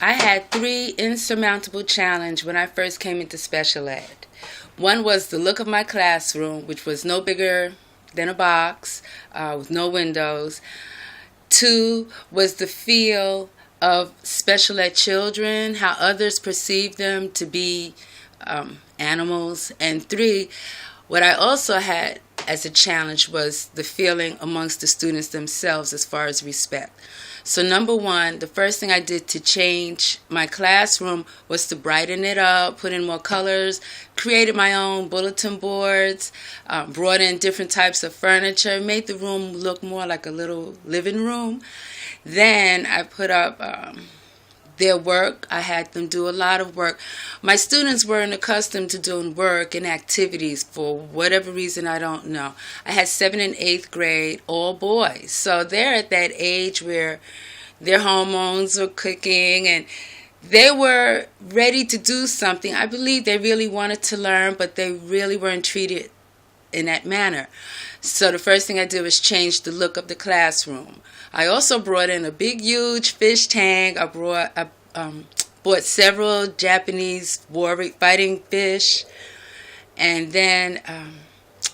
I had three insurmountable challenges when I first came into special ed. One was the look of my classroom, which was no bigger than a box with no windows. Two was the feel of special ed children, how others perceive them to be animals. And three, what I also had as a challenge was the feeling amongst the students themselves as far as respect. So number one, the first thing I did to change my classroom was to brighten it up, put in more colors, created my own bulletin boards, brought in different types of furniture, made the room look more like a little living room. Then I put up their work. I had them do a lot of work. My students weren't accustomed to doing work and activities for whatever reason, I don't know. I had 7th and 8th grade, all boys. So they're at that age where their hormones were kicking and they were ready to do something. I believe they really wanted to learn, but they really weren't treated in that manner. So the first thing I did was change the look of the classroom. I also brought in a big, huge fish tank. I bought several Japanese fighting fish. And then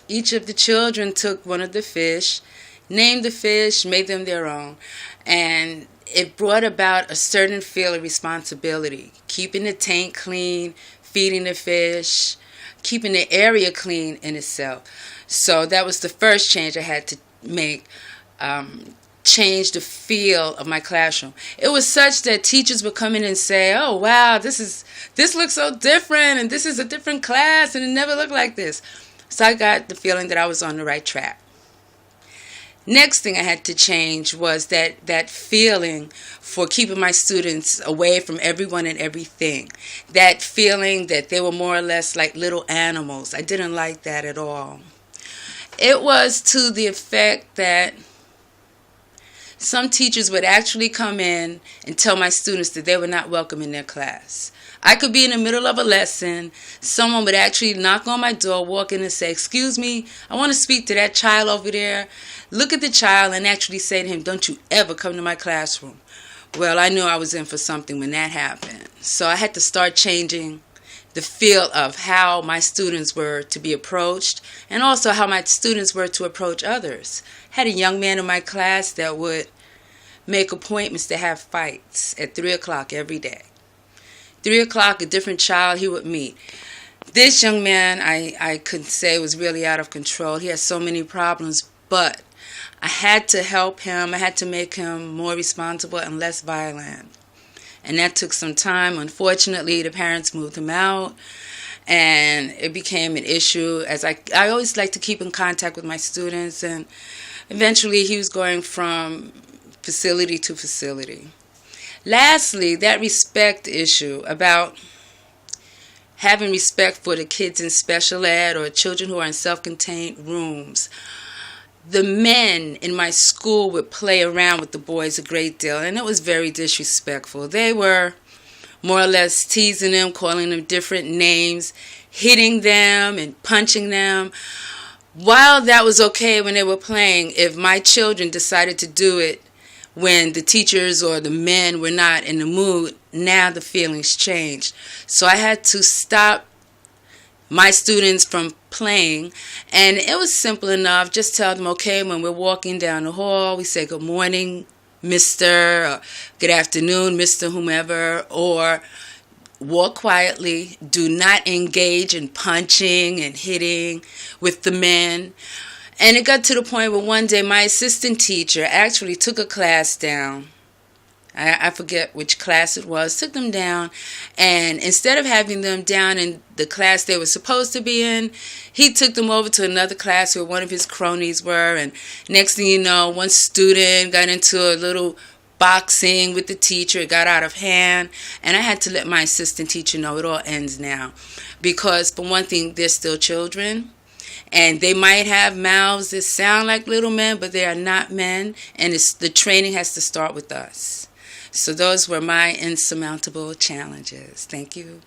each of the children took one of the fish, named the fish, made them their own. And it brought about a certain feel of responsibility, keeping the tank clean, feeding the fish, keeping the area clean in itself. So that was the first change I had to make, change the feel of my classroom. It was such that teachers would come in and say, oh, wow, this looks so different, and this is a different class, and it never looked like this. So I got the feeling that I was on the right track. Next thing I had to change was that feeling for keeping my students away from everyone and everything. That feeling that they were more or less like little animals. I didn't like that at all. It was to the effect that some teachers would actually come in and tell my students that they were not welcome in their class. I could be in the middle of a lesson. Someone would actually knock on my door, walk in and say, excuse me, I want to speak to that child over there. Look at the child and actually say to him, don't you ever come to my classroom. Well, I knew I was in for something when that happened. So I had to start changing the feel of how my students were to be approached and also how my students were to approach others. I had a young man in my class that would make appointments to have fights at 3 o'clock every day. 3 o'clock, a different child he would meet. This young man, I could say, was really out of control. He had so many problems, but I had to help him. I had to make him more responsible and less violent. And that took some time. Unfortunately, the parents moved him out, and it became an issue. As I always like to keep in contact with my students, and eventually he was going from facility to facility. Lastly, that respect issue about having respect for the kids in special ed or children who are in self-contained rooms. The men in my school would play around with the boys a great deal, and it was very disrespectful. They were more or less teasing them, calling them different names, hitting them and punching them. While that was okay when they were playing, if my children decided to do it when the teachers or the men were not in the mood, now the feelings changed. So I had to stop my students from playing, and it was simple enough. Just tell them, okay, when we're walking down the hall, we say good morning, Mr., or good afternoon, Mr. whomever, or walk quietly. Do not engage in punching and hitting with the men. And it got to the point where one day my assistant teacher actually took a class down. I forget which class it was, took them down, and instead of having them down in the class they were supposed to be in, he took them over to another class where one of his cronies were, and next thing you know, one student got into a little boxing with the teacher. It got out of hand, and I had to let my assistant teacher know it all ends now, because for one thing, they're still children. And they might have mouths that sound like little men, but they are not men, and the training has to start with us. So those were my insurmountable challenges. Thank you.